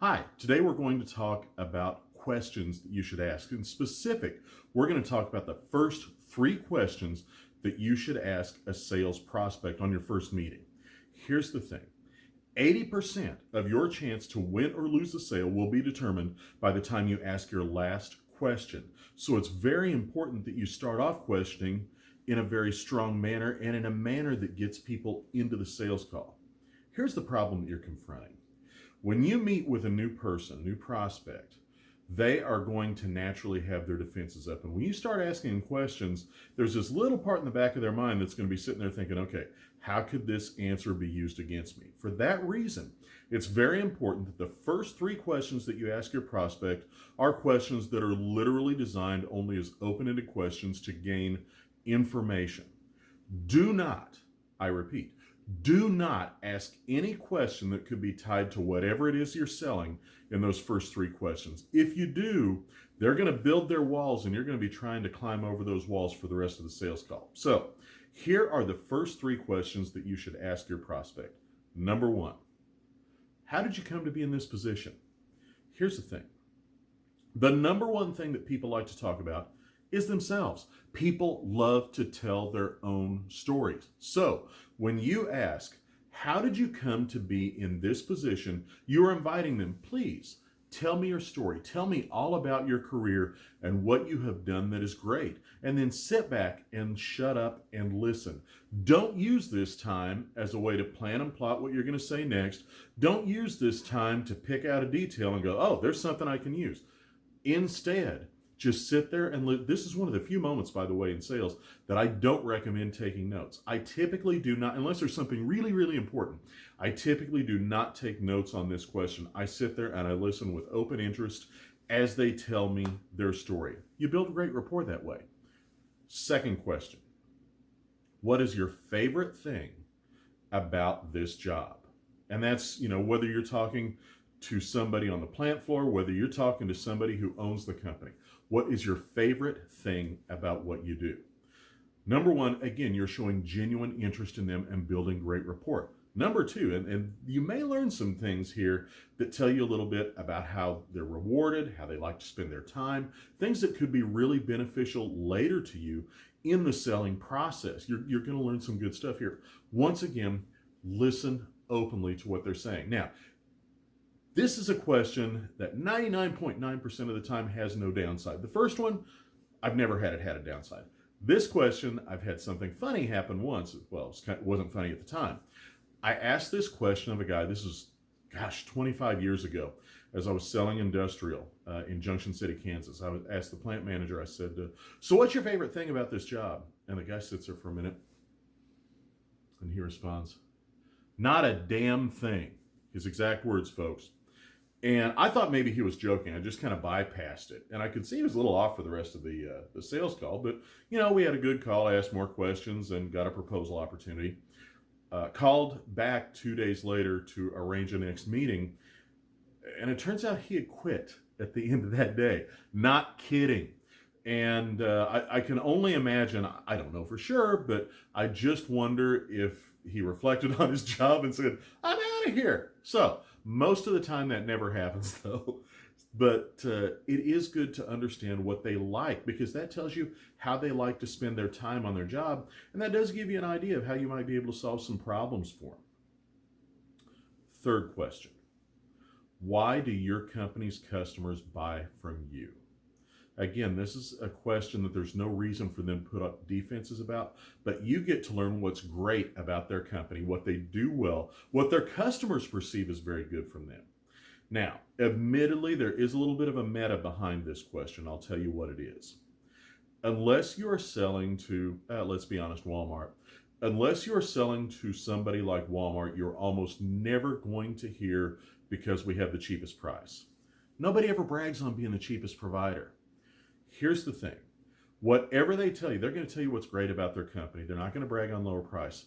Hi, today we're going to talk about questions that you should ask. In specific, we're going to talk about the first three questions that you should ask a sales prospect on your first meeting. Here's the thing: 80% of your chance to win or lose a sale will be determined by the time you ask your last question. So it's very important that you start off questioning in a very strong manner and in a manner that gets people into the sales call. Here's the problem that you're confronting. When you meet with a new person, new prospect, they are going to naturally have their defenses up. And when you start asking them questions, there's this little part in the back of their mind that's going to be sitting there thinking, okay, how could this answer be used against me? For that reason, it's very important that the first three questions that you ask your prospect are questions that are literally designed only as open-ended questions to gain information. Do not, I repeat, do not ask any question that could be tied to whatever it is you're selling in those first three questions. If you do, they're going to build their walls and you're going to be trying to climb over those walls for the rest of the sales call. So, here are the first three questions that you should ask your prospect. Number one, how did you come to be in this position? Here's the thing: the number one thing that people like to talk about is themselves. People love to tell their own stories. So when you ask, how did you come to be in this position? You're inviting them, please tell me your story. Tell me all about your career and what you have done that is great. And then sit back and shut up and listen. Don't use this time as a way to plan and plot what you're going to say next. Don't use this time to pick out a detail and go, oh, there's something I can use. Instead, just sit there and this is one of the few moments, by the way, in sales that I don't recommend taking notes. I typically do not, unless there's something really, really important, I typically do not take notes on this question. I sit there and I listen with open interest as they tell me their story. You build a great rapport that way. Second question: what is your favorite thing about this job? And that's, whether you're talking to somebody on the plant floor, whether you're talking to somebody who owns the company. What is your favorite thing about what you do? Number one, again, you're showing genuine interest in them and building great rapport. Number two, and you may learn some things here that tell you a little bit about how they're rewarded, how they like to spend their time, things that could be really beneficial later to you in the selling process. You're going to learn some good stuff here. Once again, listen openly to what they're saying. Now, this is a question that 99.9% of the time has no downside. The first one, I've never had a downside. This question, I've had something funny happen once. Well, it wasn't funny at the time. I asked this question of a guy, this was, 25 years ago, as I was selling industrial in Junction City, Kansas. I asked the plant manager, I said, so what's your favorite thing about this job? And the guy sits there for a minute, and he responds, not a damn thing. His exact words, folks. And I thought maybe he was joking. I just kind of bypassed it. And I could see he was a little off for the rest of the sales call. But, we had a good call. I asked more questions and got a proposal opportunity. Called back 2 days later to arrange a next meeting. And it turns out he had quit at the end of that day. Not kidding. And I can only imagine, I don't know for sure, but I just wonder if he reflected on his job and said, I'm out of here. So most of the time that never happens though. But it is good to understand what they like, because that tells you how they like to spend their time on their job. And that does give you an idea of how you might be able to solve some problems for them. Third question: why do your company's customers buy from you? Again, this is a question that there's no reason for them to put up defenses about, but you get to learn what's great about their company, what they do well, what their customers perceive as very good from them. Now, admittedly, there is a little bit of a meta behind this question. I'll tell you what it is. Unless you are selling to, let's be honest, Walmart, unless you're selling to somebody like Walmart, you're almost never going to hear, because we have the cheapest price. Nobody ever brags on being the cheapest provider. Here's the thing: whatever they tell you, they're going to tell you what's great about their company. They're not going to brag on lower price.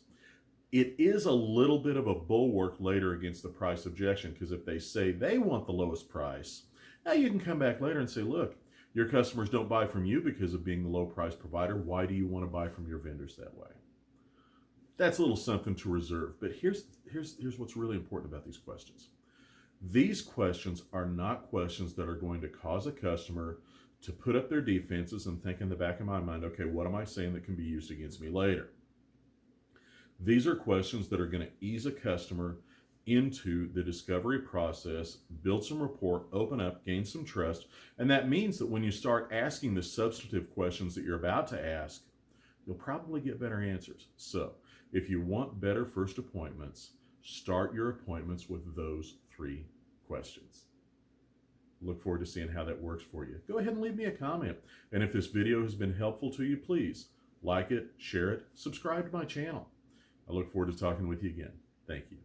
It is a little bit of a bulwark later against the price objection, because if they say they want the lowest price, now you can come back later and say, look, your customers don't buy from you because of being the low price provider. Why do you want to buy from your vendors that way? That's a little something to reserve. But here's what's really important about these questions. These questions are not questions that are going to cause a customer to put up their defenses and think in the back of my mind, okay, what am I saying that can be used against me later? These are questions that are going to ease a customer into the discovery process, build some rapport, open up, gain some trust. And that means that when you start asking the substantive questions that you're about to ask, you'll probably get better answers. So if you want better first appointments, start your appointments with those 3 questions. Look forward to seeing how that works for you. Go ahead and leave me a comment. And if this video has been helpful to you, please like it, share it, subscribe to my channel. I look forward to talking with you again. Thank you.